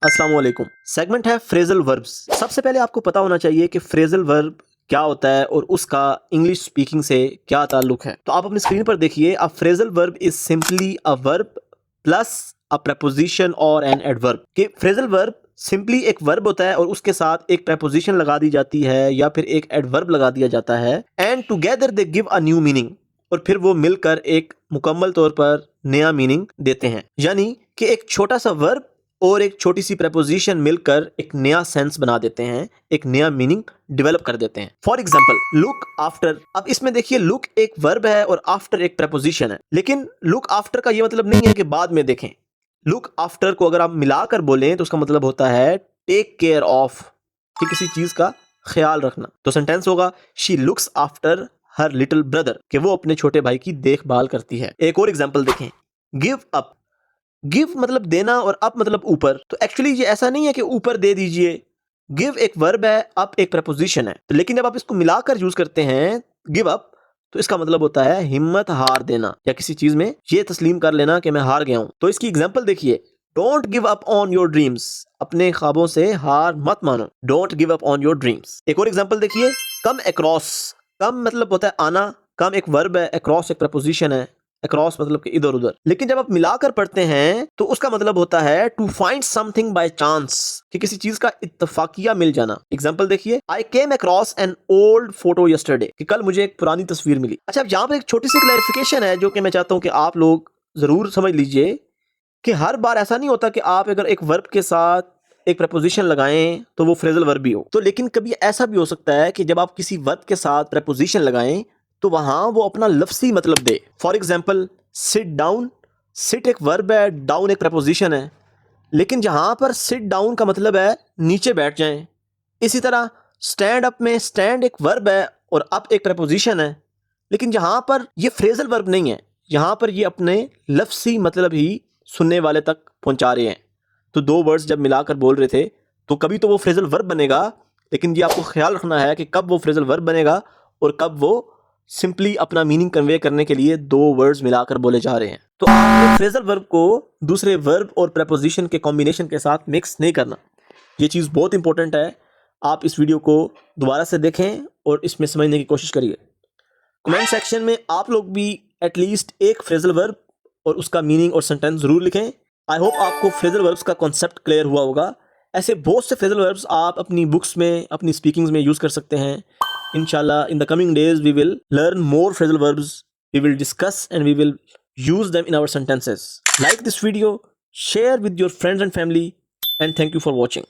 अस्सलाम वालेकुम। सेगमेंट है फ्रेजल वर्ब्स। सबसे पहले आपको पता होना चाहिए कि फ्रेजल वर्ब क्या होता है और उसका इंग्लिश स्पीकिंग से क्या ताल्लुक है। तो आप अपनी स्क्रीन पर देखिए, अ phrasal verb is simply a verb plus a preposition और एन एडवर्ब। कि फ्रेजल वर्ब सिंपली एक वर्ब होता है और उसके साथ एक प्रपोजिशन लगा दी जाती है या फिर एक एडवर्ब लगा दिया जाता है, and together they give a new meaning, और फिर वो मिलकर एक मुकम्मल तौर पर नया मीनिंग देते हैं। यानी कि एक छोटा सा वर्ब और एक छोटी सी प्रपोजिशन मिलकर एक नया सेंस बना देते हैं, एक नया मीनिंग डेवलप कर देते हैं। For example look after. अब इसमें देखिए, लुक एक वर्ब है और आफ्टर एक प्रपोजिशन है, लेकिन लुक आफ्टर का ये मतलब नहीं है कि बाद में देखें। लुक आफ्टर को अगर आप मिलाकर बोलें तो उसका मतलब होता है टेक केयर ऑफ, कि किसी चीज का ख्याल रखना। तो सेंटेंस होगा she looks after her little brother, कि वो अपने छोटे भाई की देखभाल करती है। एक और एग्जाम्पल देखें, गिव अप। गिव मतलब देना और अप मतलब ऊपर। तो एक्चुअली ये ऐसा नहीं है कि ऊपर दे दीजिए। गिव एक वर्ब है, अप एक प्रपोजिशन है, तो लेकिन जब आप इसको मिलाकर यूज करते हैं गिव अप, तो इसका मतलब होता है हिम्मत हार देना या किसी चीज में ये तस्लीम कर लेना कि मैं हार गया हूं। तो इसकी एग्जांपल देखिए, don't give up on your dreams. अपने ख्वाबों से हार मत मानो। Don't give up on your dreams. एक और एग्जांपल देखिए, कम अक्रॉस। कम मतलब होता है आना, कम एक वर्ब है, अक्रॉस एक प्रपोजिशन है। अक्रॉस मतलब कि इधर उधर। लेकिन जब आप मिलाकर पढ़ते हैं तो उसका मतलब होता है to find something by chance, कि किसी चीज का इत्तफाकिया मिल जाना। एग्जांपल देखिए, I came across an old photo yesterday, कि कल मुझे एक पुरानी तस्वीर मिली। अच्छा, अब यहाँ पर एक छोटी सी क्लैरिफिकेशन है जो कि मैं चाहता हूँ कि आप लोग जरूर समझ लीजिए कि हर बार ऐसा नहीं होता कि आप अगर एक वर्ब के साथ एक प्रपोजिशन लगाएं तो वो फ्रेजल वर्ब भी हो। तो लेकिन कभी ऐसा भी हो सकता है कि जब आप किसी वर्ब के साथ प्रपोजिशन लगाएं तो वहां वो अपना लफ्सी मतलब दे। For example sit down. Sit एक वर्ब है, डाउन एक प्रपोजिशन है, लेकिन जहां पर सिट डाउन का मतलब है नीचे बैठ जाएं। इसी तरह स्टैंड अप में स्टैंड एक वर्ब है और अप एक प्रपोजिशन है, लेकिन जहां पर ये फ्रेजल वर्ब नहीं है, यहां पर ये अपने लफ्सी मतलब ही सुनने वाले तक पहुंचा रहे हैं। तो दो वर्ड्स जब मिलाकर बोल रहे थे तो कभी तो वो फ्रेजल वर्ब बनेगा, लेकिन ये आपको ख्याल रखना है कि कब वो फ्रेजल वर्ब बनेगा और कब वो सिंपली अपना मीनिंग कन्वे करने के लिए दो वर्ड्स मिलाकर बोले जा रहे हैं। तो आपने फ्रेजल वर्ब को दूसरे वर्ब और प्रपोजिशन के कॉम्बिनेशन के साथ मिक्स नहीं करना। ये चीज़ बहुत इंपॉर्टेंट है। आप इस वीडियो को दोबारा से देखें और इसमें समझने की कोशिश करिए। कमेंट सेक्शन में आप लोग भी एटलीस्ट एक फ्रेजल वर्ब और उसका मीनिंग और सेंटेंस जरूर लिखें। आई होप आपको फ्रेजल वर्ब्स का कॉन्सेप्ट क्लियर हुआ होगा। ऐसे बहुत से फ्रेजल वर्ब्स आप अपनी बुक्स में, अपनी स्पीकिंग्स में यूज़ कर सकते हैं। Inshallah, in the coming days, we will learn more phrasal verbs. We will discuss and we will use them in our sentences. Like this video, share with your friends and family, and thank you for watching.